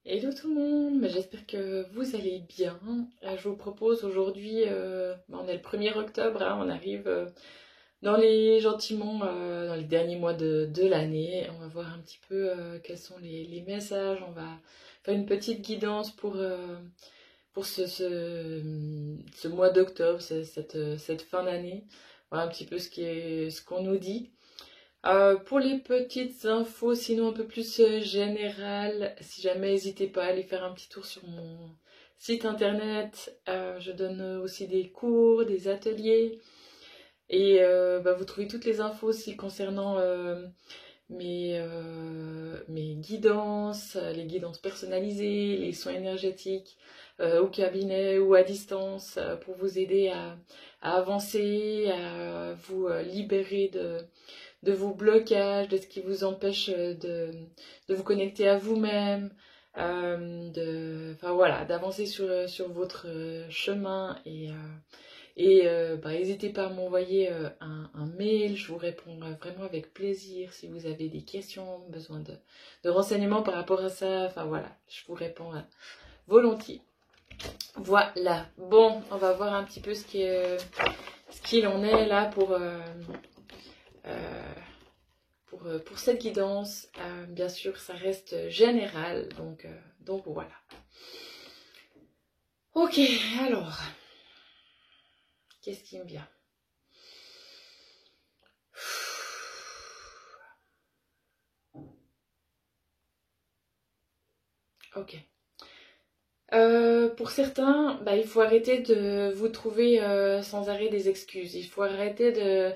Hello tout le monde, j'espère que vous allez bien. Je vous propose aujourd'hui, on est le 1er octobre, hein, on arrive gentiment dans les derniers mois de l'année. On va voir un petit peu quels sont les messages. On va faire une petite guidance pour ce mois d'octobre, cette fin d'année. Voir un petit peu ce qu'on nous dit. Pour les petites infos, sinon un peu plus générales, si jamais n'hésitez pas à aller faire un petit tour sur mon site internet. Je donne aussi des cours, des ateliers et vous trouvez toutes les infos aussi concernant mes guidances, les guidances personnalisées, les soins énergétiques au cabinet ou à distance pour vous aider à avancer, à vous libérer de vos blocages, de ce qui vous empêche de vous connecter à vous-même, enfin voilà, d'avancer sur votre chemin n'hésitez pas à m'envoyer un mail, je vous réponds vraiment avec plaisir si vous avez des questions, besoin de renseignements par rapport à ça, enfin voilà, je vous réponds volontiers. Voilà, bon, on va voir un petit peu ce qu'il en est là pour cette guidance. Bien sûr, ça reste général, donc voilà. Ok, alors, qu'est-ce qui me vient? Ok. Pour certains, il faut arrêter de vous trouver sans arrêt des excuses. Il faut arrêter de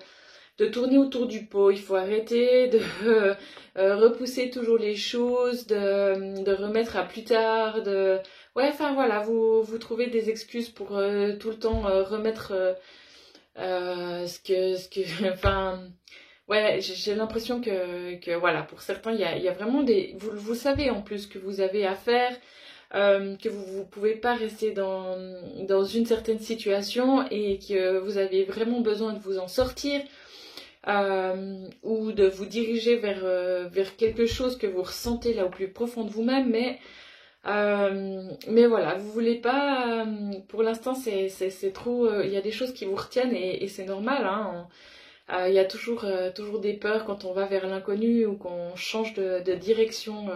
tourner autour du pot. Il faut arrêter de repousser toujours les choses, de remettre à plus tard. Ouais, enfin voilà, vous trouvez des excuses pour tout le temps remettre enfin, ouais, j'ai l'impression que voilà, pour certains, il y a vraiment des, vous savez en plus que vous avez à faire. Que vous ne pouvez pas rester dans une certaine situation et que vous avez vraiment besoin de vous en sortir ou de vous diriger vers quelque chose que vous ressentez là au plus profond de vous-même, mais voilà, vous voulez pas, pour l'instant c'est trop, il y a des choses qui vous retiennent et c'est normal, hein, il y a toujours des peurs quand on va vers l'inconnu ou qu'on change de direction.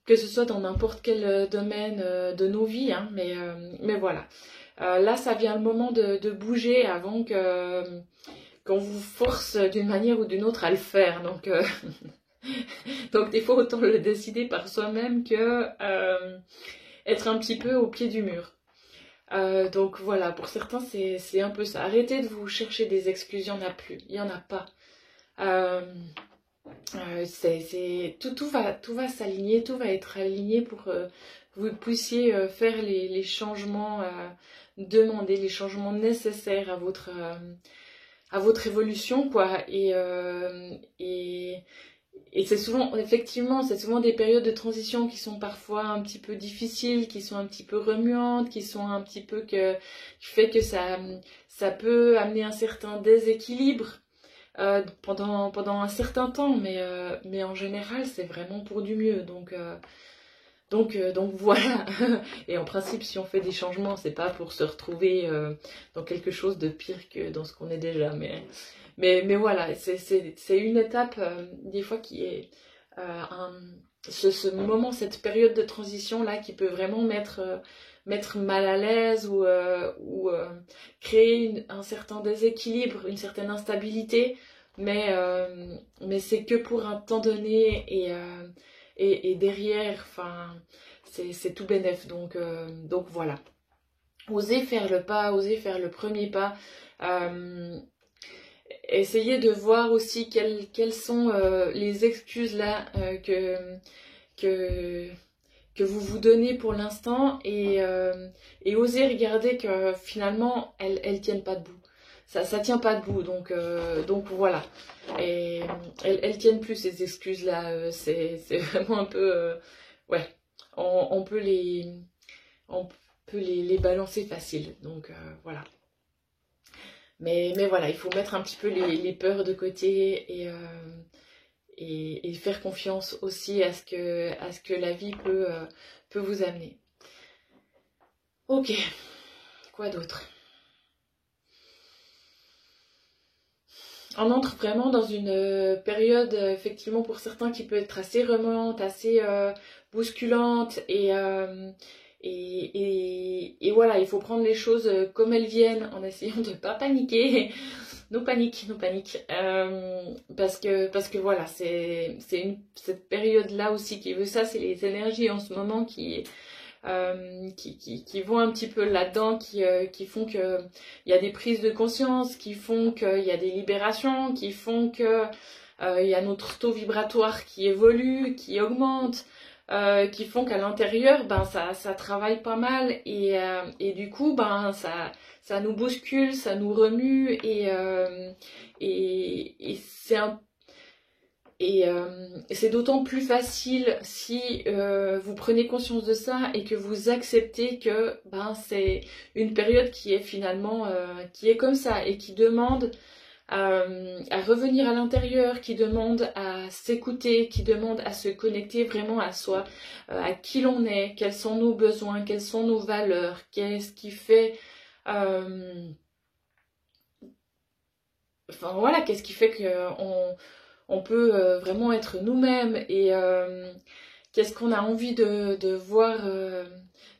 Que ce soit dans n'importe quel domaine de nos vies, hein, mais voilà. Là, ça vient le moment de bouger avant qu'on vous force d'une manière ou d'une autre à le faire. Donc des fois, autant le décider par soi-même que être un petit peu au pied du mur. Donc voilà, pour certains, c'est un peu ça. Arrêtez de vous chercher des excuses, il n'y en a plus, il n'y en a pas. Euh, tout va s'aligner, tout va être aligné pour que vous puissiez faire les changements demandés, les changements nécessaires à votre évolution, quoi. Et c'est souvent, effectivement, c'est souvent des périodes de transition qui sont parfois un petit peu difficiles, qui sont un petit peu remuantes, qui sont un petit peu qui fait que ça peut amener un certain déséquilibre pendant un certain temps, mais en général, c'est vraiment pour du mieux. Donc voilà. Et en principe, si on fait des changements, c'est pas pour se retrouver dans quelque chose de pire que dans ce qu'on est déjà. Mais voilà, c'est une étape des fois qui est ce moment, cette période de transition là qui peut vraiment mettre mal à l'aise ou créer un certain déséquilibre, une certaine instabilité, mais c'est que pour un temps donné et derrière, enfin, c'est tout bénef. Donc voilà. Osez faire le pas, osez faire le premier pas. Essayez de voir aussi quelles sont les excuses là que, que vous vous donnez pour l'instant et osez regarder que finalement elles tiennent pas debout. Ça tient pas debout, donc voilà. Et elles tiennent plus ces excuses là. C'est vraiment un peu ouais. On peut les balancer facile. Donc voilà. Mais voilà, il faut mettre un petit peu les peurs de côté et faire confiance aussi à ce que la vie peut vous amener. Ok, quoi d'autre? On entre vraiment dans une période, effectivement, pour certains, qui peut être assez remuante, assez bousculante, et voilà, il faut prendre les choses comme elles viennent, en essayant de ne pas paniquer. No panique, no panique. Parce que voilà, cette période-là aussi qui veut ça, c'est les énergies en ce moment qui vont un petit peu là-dedans, qui font que il y a des prises de conscience, qui font qu'il y a des libérations, qui font que il y a notre taux vibratoire qui évolue, qui augmente, qui font qu'à l'intérieur, ben ça travaille pas mal, et du coup, ben ça nous bouscule, ça nous remue, et c'est un et c'est d'autant plus facile si vous prenez conscience de ça et que vous acceptez que ben, c'est une période qui est finalement qui est comme ça, et qui demande à revenir à l'intérieur, qui demande à s'écouter, qui demande à se connecter vraiment à soi, à qui l'on est, quels sont nos besoins, quelles sont nos valeurs, qu'est-ce qui fait... Enfin voilà, qu'est-ce qui fait on peut vraiment être nous-mêmes, et qu'est-ce qu'on a envie de voir,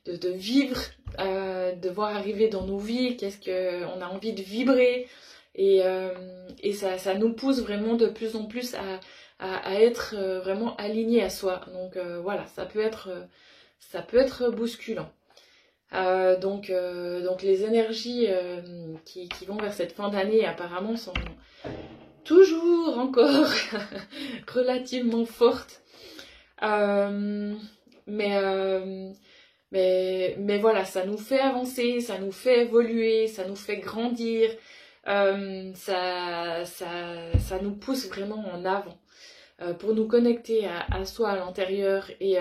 de vivre, de voir arriver dans nos vies, qu'est-ce qu'on a envie de vibrer, et ça nous pousse vraiment de plus en plus à être vraiment aligné à soi. Donc voilà, ça peut être bousculant. Donc les énergies qui vont vers cette fin d'année apparemment sont toujours encore relativement fortes, mais voilà, ça nous fait avancer, ça nous fait évoluer, ça nous fait grandir, ça nous pousse vraiment en avant pour nous connecter à soi, à l'intérieur, et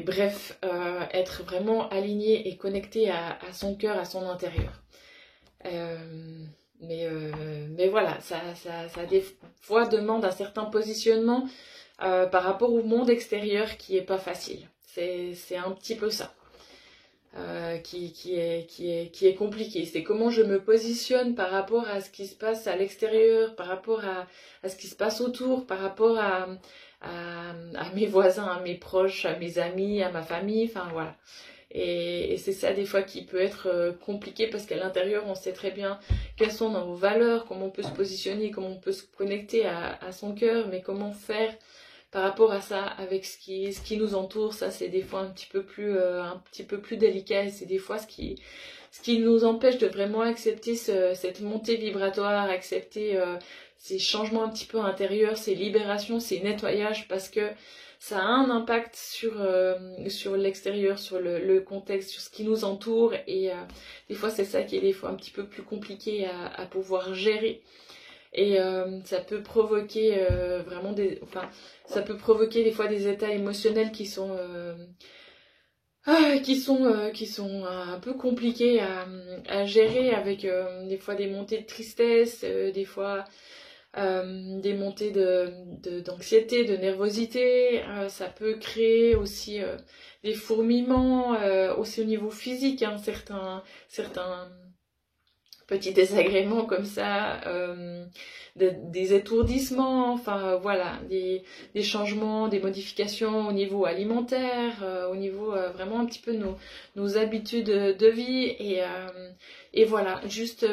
bref, être vraiment aligné et connecté à son cœur, à son intérieur. Mais voilà, ça des fois demande un certain positionnement par rapport au monde extérieur qui est pas facile. C'est un petit peu ça qui est compliqué. C'est comment je me positionne par rapport à ce qui se passe à l'extérieur, par rapport à ce qui se passe autour, par rapport à mes voisins, à mes proches, à mes amis, à ma famille, enfin voilà. Et c'est ça des fois qui peut être compliqué, parce qu'à l'intérieur on sait très bien quelles sont nos valeurs, comment on peut se positionner, comment on peut se connecter à son cœur, mais comment faire par rapport à ça avec ce qui nous entoure. Ça c'est des fois un petit peu plus délicat, et c'est des fois ce qui nous empêche de vraiment accepter cette montée vibratoire, accepter ces changements un petit peu intérieurs, ces libérations, ces nettoyages, parce que ça a un impact sur l'extérieur, sur le contexte, sur ce qui nous entoure, et des fois c'est ça qui est des fois un petit peu plus compliqué à pouvoir gérer, et ça peut provoquer ça peut provoquer des fois des états émotionnels qui sont un peu compliqués à gérer, avec des fois des montées de tristesse, des fois des montées d'anxiété, de nervosité. Ça peut créer aussi des fourmillements, aussi au niveau physique, hein, certains petits désagréments comme ça, des étourdissements, enfin voilà, des changements, des modifications au niveau alimentaire, au niveau vraiment un petit peu de nos habitudes de vie, et voilà, juste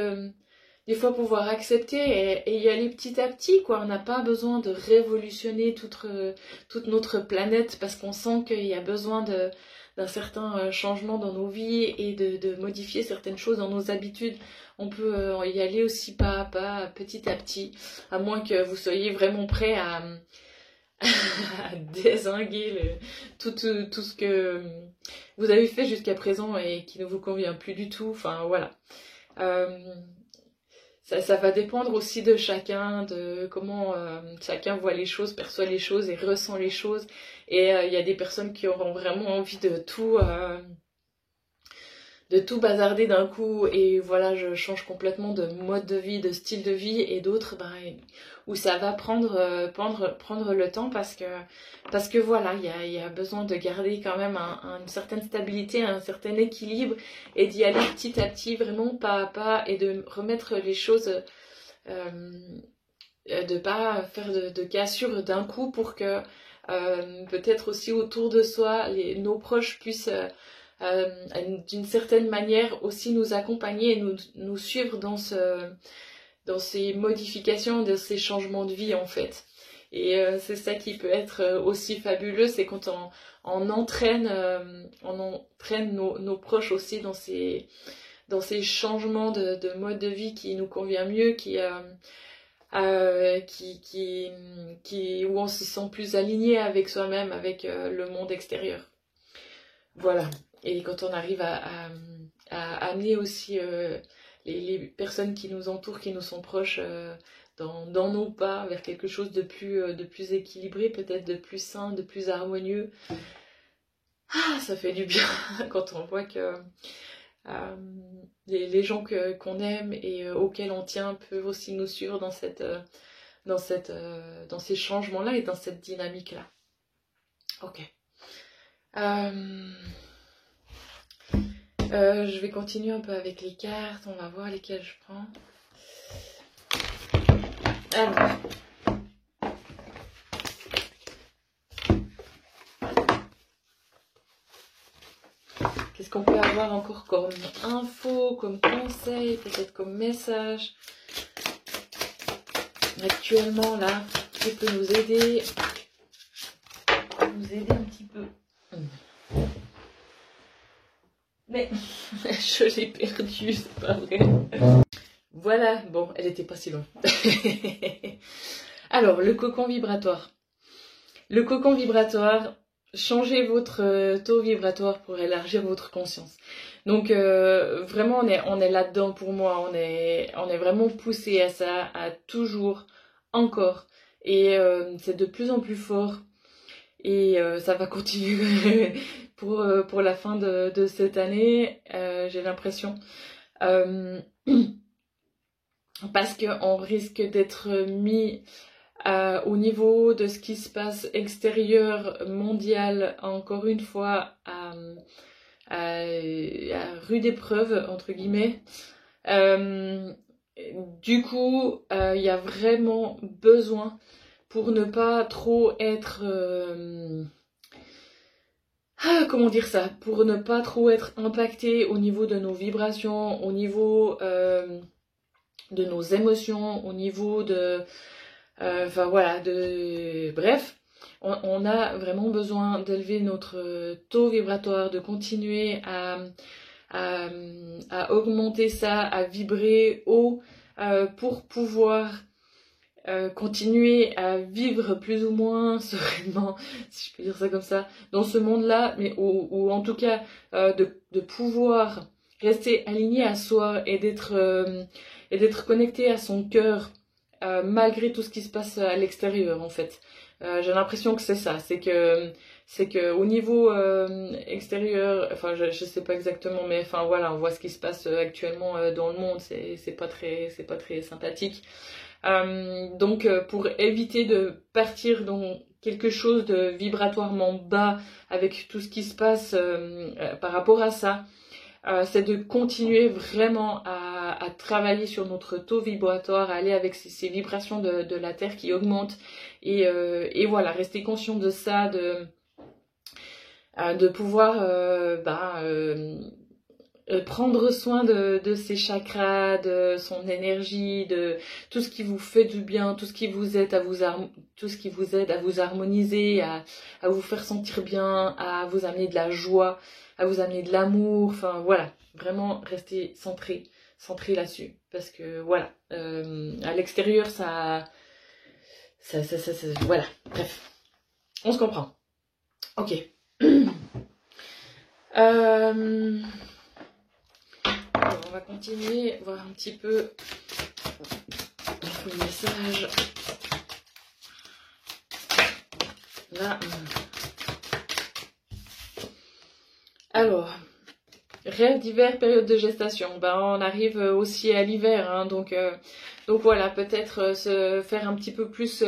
des fois pouvoir accepter et y aller petit à petit, quoi. On n'a pas besoin de révolutionner toute notre planète parce qu'on sent qu'il y a besoin d'un certain changement dans nos vies et de modifier certaines choses dans nos habitudes. On peut y aller aussi pas à pas, petit à petit, à moins que vous soyez vraiment prêt à dézinguer tout ce que vous avez fait jusqu'à présent et qui ne vous convient plus du tout. Enfin voilà. Ça va dépendre aussi de chacun, de comment chacun voit les choses, perçoit les choses et ressent les choses. Et il y a des personnes qui auront vraiment envie de de tout bazarder d'un coup et voilà, je change complètement de mode de vie, de style de vie, et d'autres ben, où ça va prendre le temps parce que voilà, il y a besoin de garder quand même une certaine stabilité, un certain équilibre et d'y aller petit à petit, vraiment pas à pas, et de remettre les choses, de pas faire de cassure d'un coup pour que peut-être aussi autour de soi, nos proches puissent d'une certaine manière aussi nous accompagner et nous suivre dans ces modifications, dans ces changements de vie en fait. Et c'est ça qui peut être aussi fabuleux, c'est quand on entraîne nos proches aussi dans ces changements de mode de vie qui nous convient mieux, où on se sent plus aligné avec soi-même, avec le monde extérieur. Voilà. Et quand on arrive à amener aussi les personnes qui nous entourent, qui nous sont proches, dans nos pas, vers quelque chose de plus équilibré, peut-être de plus sain, de plus harmonieux. Ah, ça fait du bien quand on voit que les gens qu'on aime et auxquels on tient peuvent aussi nous suivre dans ces changements-là et dans cette dynamique-là. Ok. Je vais continuer un peu avec les cartes, on va voir lesquelles je prends. Alors, qu'est-ce qu'on peut avoir encore comme info, comme conseil, peut-être comme message actuellement là, qui peut nous aider un petit peu. Mais je l'ai perdue, c'est pas vrai. Voilà, bon, elle était pas si loin. Alors, le cocon vibratoire. Le cocon vibratoire, changez votre taux vibratoire pour élargir votre conscience. Donc, vraiment, on est là-dedans pour moi. On est vraiment poussé à ça, à toujours, encore. Et c'est de plus en plus fort. Et ça va continuer pour la fin de cette année, j'ai l'impression. Parce qu'on risque d'être mis au niveau de ce qui se passe extérieur, mondial, encore une fois, à rude épreuve, entre guillemets. Du coup, il y a vraiment besoin, pour ne pas trop être... comment dire ça? Pour ne pas trop être impacté au niveau de nos vibrations, au niveau de nos émotions, au niveau de... enfin voilà, bref, on a vraiment besoin d'élever notre taux vibratoire, de continuer à augmenter ça, à vibrer haut pour pouvoir continuer à vivre plus ou moins sereinement, si je peux dire ça comme ça, dans ce monde-là, mais ou en tout cas de pouvoir rester aligné à soi et d'être connecté à son cœur malgré tout ce qui se passe à l'extérieur en fait. J'ai l'impression que c'est ça, c'est que au niveau extérieur, enfin je sais pas exactement, mais enfin voilà, on voit ce qui se passe actuellement dans le monde, c'est pas très sympathique. Donc pour éviter de partir dans quelque chose de vibratoirement bas avec tout ce qui se passe par rapport à ça, c'est de continuer vraiment à travailler sur notre taux vibratoire, à aller avec ces vibrations de la Terre qui augmentent et voilà, rester conscient de ça, de pouvoir prendre soin de ses chakras, de son énergie, de tout ce qui vous fait du bien, tout ce qui vous aide à vous harmoniser, à vous faire sentir bien, à vous amener de la joie, à vous amener de l'amour. Enfin voilà, vraiment rester centré là-dessus, parce que voilà, à l'extérieur ça voilà, bref, on se comprend. Ok. Alors, on va continuer, voir un petit peu le message. Là. Alors, rêve d'hiver, période de gestation. Ben, on arrive aussi à l'hiver, hein, donc voilà, peut-être se faire un petit peu plus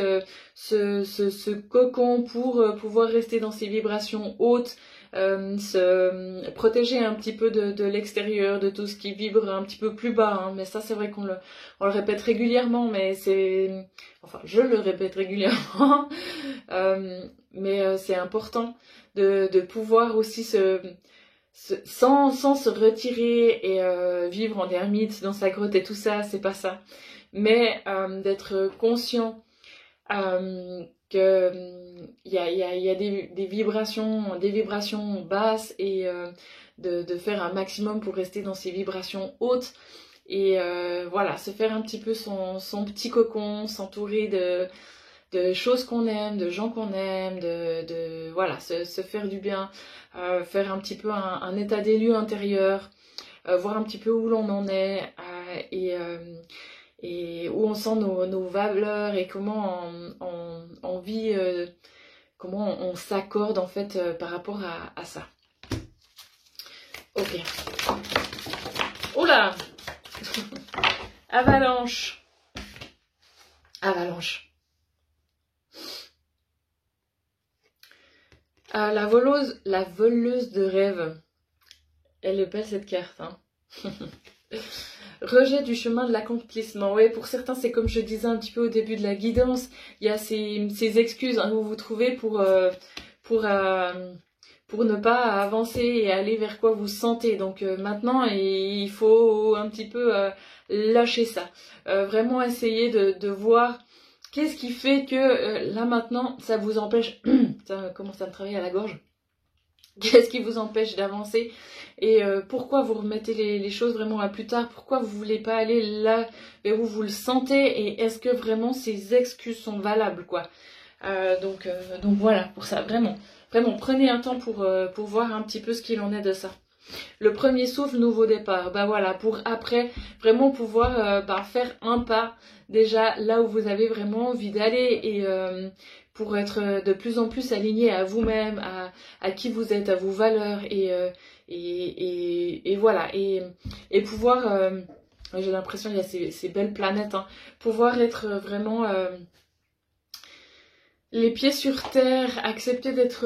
ce cocon pour pouvoir rester dans ces vibrations hautes, se protéger un petit peu de l'extérieur, de tout ce qui vibre un petit peu plus bas, hein. Mais ça c'est vrai qu'on le répète régulièrement, mais enfin je le répète régulièrement, mais c'est important de pouvoir aussi sans se retirer et vivre en ermite dans sa grotte et tout ça, c'est pas ça, mais d'être conscient que il y a des vibrations basses, et de faire un maximum pour rester dans ces vibrations hautes, et voilà, se faire un petit peu son petit cocon, s'entourer de choses qu'on aime, de gens qu'on aime, voilà, se faire du bien, faire un petit peu un état des lieux intérieur, voir un petit peu où l'on en est, et où on sent nos valeurs, et comment on vit, comment on s'accorde en fait par rapport à ça. Ok. Oh là. Avalanche. Avalanche. La voleuse de rêve. Elle est belle cette carte, hein. Rejet du chemin de l'accomplissement. Ouais, pour certains, c'est comme je disais un petit peu au début de la guidance, il y a ces excuses, hein, que vous vous trouvez pour ne pas avancer et aller vers quoi vous sentez. Donc maintenant, il faut un petit peu lâcher ça. Vraiment essayer de voir qu'est-ce qui fait que là maintenant, ça vous empêche... Ça commence à me travailler à la gorge. Qu'est-ce qui vous empêche d'avancer, et pourquoi vous remettez les choses vraiment à plus tard, pourquoi vous voulez pas aller là où vous le sentez, et est-ce que vraiment ces excuses sont valables, quoi. Donc voilà, pour ça, vraiment prenez un temps pour voir un petit peu ce qu'il en est de ça. Le premier souffle, nouveau départ. Bah voilà, pour après vraiment pouvoir faire un pas déjà là où vous avez vraiment envie d'aller, et pour être de plus en plus aligné à vous-même, à qui vous êtes, à vos valeurs, et voilà, et pouvoir, j'ai l'impression qu'il y a ces belles planètes, hein, pouvoir être vraiment les pieds sur terre, accepter d'être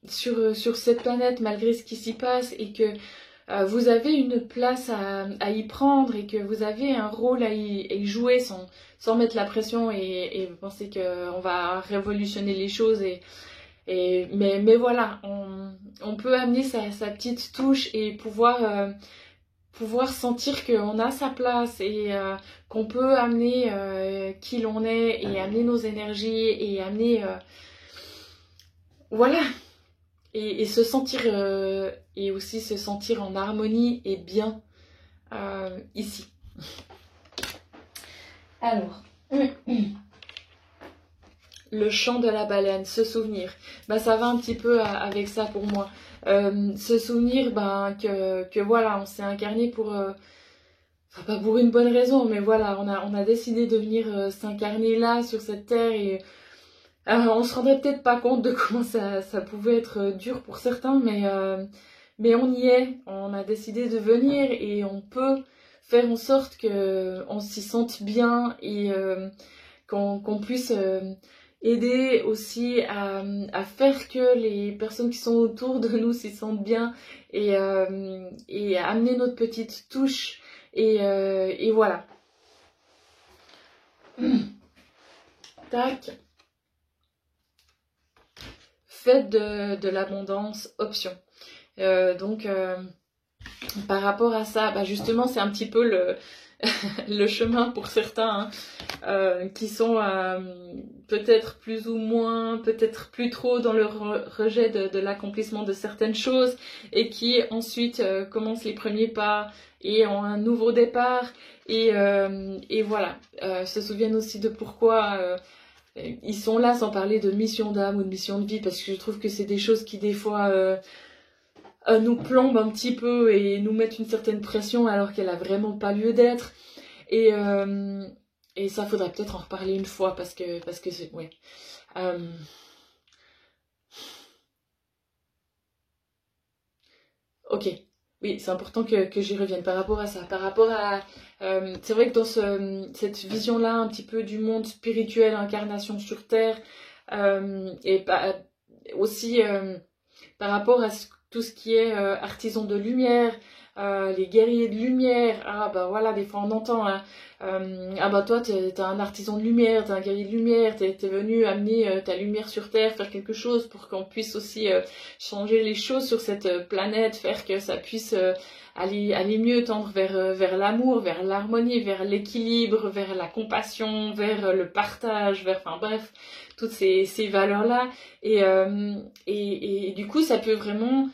sur cette planète malgré ce qui s'y passe, et que vous avez une place à y prendre, et que vous avez un rôle à y jouer sans mettre la pression et penser qu'on va révolutionner les choses. Mais voilà, on peut amener sa petite touche, et pouvoir sentir qu'on a sa place, et qu'on peut amener qui l'on est, et amener nos énergies, et amener... voilà, et se sentir... et aussi se sentir en harmonie et bien ici. Alors... Le chant de la baleine, se souvenir. Bah, ça va un petit peu avec ça pour moi. Se souvenir que voilà, on s'est incarné pour... enfin, pas pour une bonne raison, mais voilà, on a décidé de venir s'incarner là, sur cette terre, et on se rendrait peut-être pas compte de comment ça pouvait être dur pour certains, mais on y est. On a décidé de venir, et on peut faire en sorte qu'on s'y sente bien, et qu'on puisse... aider aussi à faire que les personnes qui sont autour de nous s'y sentent bien, et à amener notre petite touche, et voilà. Tac. Faites de l'abondance option. Donc par rapport à ça, bah justement c'est un petit peu le chemin pour certains, hein, qui sont peut-être plus ou moins, peut-être plus trop dans le rejet de l'accomplissement de certaines choses, et qui ensuite commencent les premiers pas et ont un nouveau départ, et voilà, se souviennent aussi de pourquoi ils sont là, sans parler de mission d'âme ou de mission de vie, parce que je trouve que c'est des choses qui des fois nous plombent un petit peu et nous mettent une certaine pression, alors qu'elle a vraiment pas lieu d'être. Et ça, faudrait peut-être en reparler une fois, parce que c'est... Ouais. Ok. oui, c'est important que j'y revienne par rapport à ça, par rapport à... c'est vrai que dans cette vision-là, un petit peu du monde spirituel, incarnation sur Terre, aussi par rapport à tout ce qui est artisan de lumière, les guerriers de lumière, ah bah voilà, des fois on entend, hein, ah bah toi t'es un artisan de lumière, t'es un guerrier de lumière, t'es venu amener ta lumière sur Terre, faire quelque chose pour qu'on puisse aussi changer les choses sur cette planète, faire que ça puisse aller mieux, tendre vers l'amour, vers l'harmonie, vers l'équilibre, vers la compassion, vers le partage, vers, enfin bref, toutes ces valeurs-là. Et du coup, ça peut vraiment...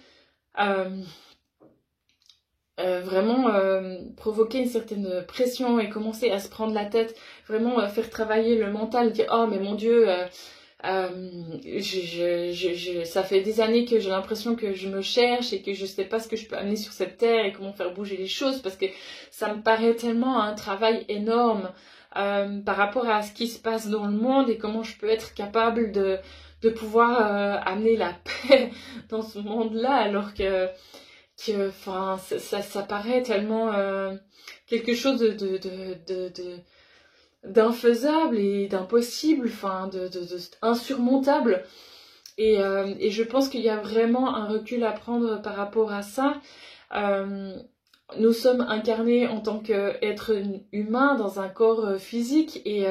provoquer une certaine pression et commencer à se prendre la tête, vraiment faire travailler le mental, dire oh mais mon Dieu, ça fait des années que j'ai l'impression que je me cherche et que je sais pas ce que je peux amener sur cette terre et comment faire bouger les choses, parce que ça me paraît tellement un travail énorme par rapport à ce qui se passe dans le monde et comment je peux être capable de pouvoir amener la paix dans ce monde-là, alors que enfin, ça paraît tellement quelque chose d'infaisable et d'impossible, enfin, insurmontable. Et je pense qu'il y a vraiment un recul à prendre par rapport à ça. Nous sommes incarnés en tant qu'êtres humains dans un corps physique, et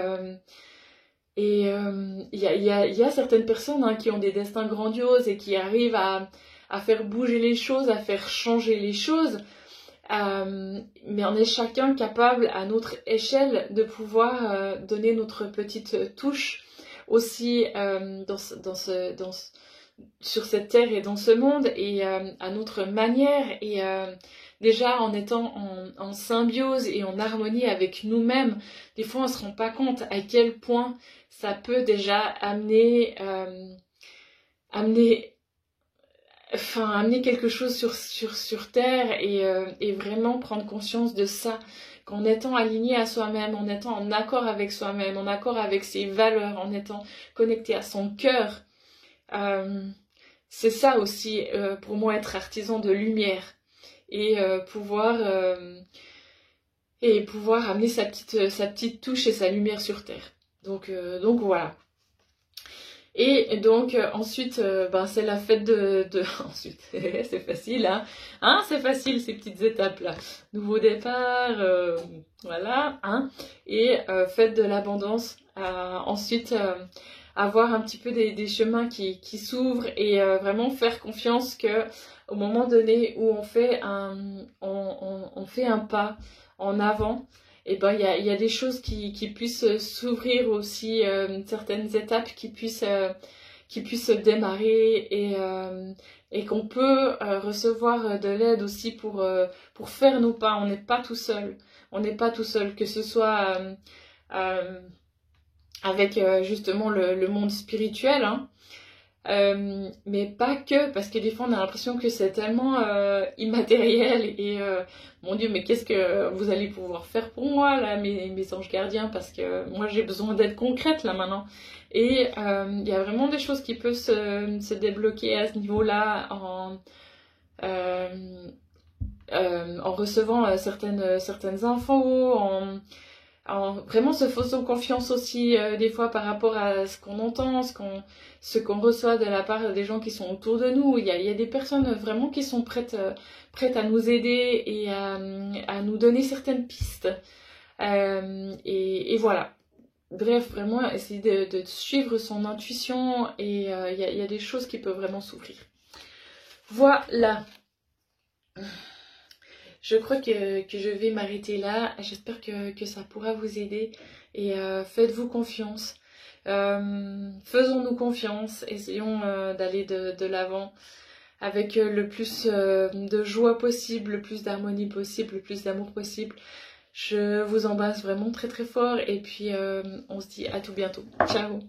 il y a certaines personnes hein, qui ont des destins grandioses et qui arrivent à faire bouger les choses, à faire changer les choses. Mais on est chacun capable à notre échelle de pouvoir donner notre petite touche aussi sur cette terre et dans ce monde, et à notre manière, et déjà en étant en symbiose et en harmonie avec nous-mêmes. Des fois on ne se rend pas compte à quel point ça peut déjà amener quelque chose sur Terre, et vraiment prendre conscience de ça, qu'en étant aligné à soi-même, en étant en accord avec soi-même, en accord avec ses valeurs, en étant connecté à son cœur, c'est ça aussi pour moi être artisan de lumière, et pouvoir amener sa petite touche et sa lumière sur Terre. Donc voilà. Et donc ensuite c'est la fête de... ensuite c'est facile hein, c'est facile ces petites étapes là, nouveau départ, voilà hein, et fête de l'abondance, ensuite avoir un petit peu des chemins qui s'ouvrent, et vraiment faire confiance que au moment donné où on fait un pas en avant, et ben il y a des choses qui puissent s'ouvrir aussi, certaines étapes qui puissent démarrer, et qu'on peut recevoir de l'aide aussi pour faire nos pas. On n'est pas tout seul. On n'est pas tout seul, que ce soit avec justement le monde spirituel, hein. Mais pas que, parce que des fois on a l'impression que c'est tellement immatériel, et mon Dieu, mais qu'est-ce que vous allez pouvoir faire pour moi là, mes anges gardiens, parce que moi j'ai besoin d'aide concrète là maintenant. Et il y a vraiment des choses qui peuvent se débloquer à ce niveau-là en recevant certaines infos, en vraiment se faisant confiance aussi des fois par rapport à ce qu'on entend, ce qu'on reçoit de la part des gens qui sont autour de nous. Il y a des personnes vraiment qui sont prêtes à nous aider et à nous donner certaines pistes. Et voilà. Bref, vraiment essayer de suivre son intuition, et il y a des choses qui peuvent vraiment s'ouvrir. Voilà. Je crois que je vais m'arrêter là. J'espère que ça pourra vous aider, et faites-vous confiance. Faisons-nous confiance, essayons d'aller de l'avant avec le plus de joie possible, le plus d'harmonie possible, le plus d'amour possible. Je vous embrasse vraiment très très fort, et puis on se dit à tout bientôt. Ciao!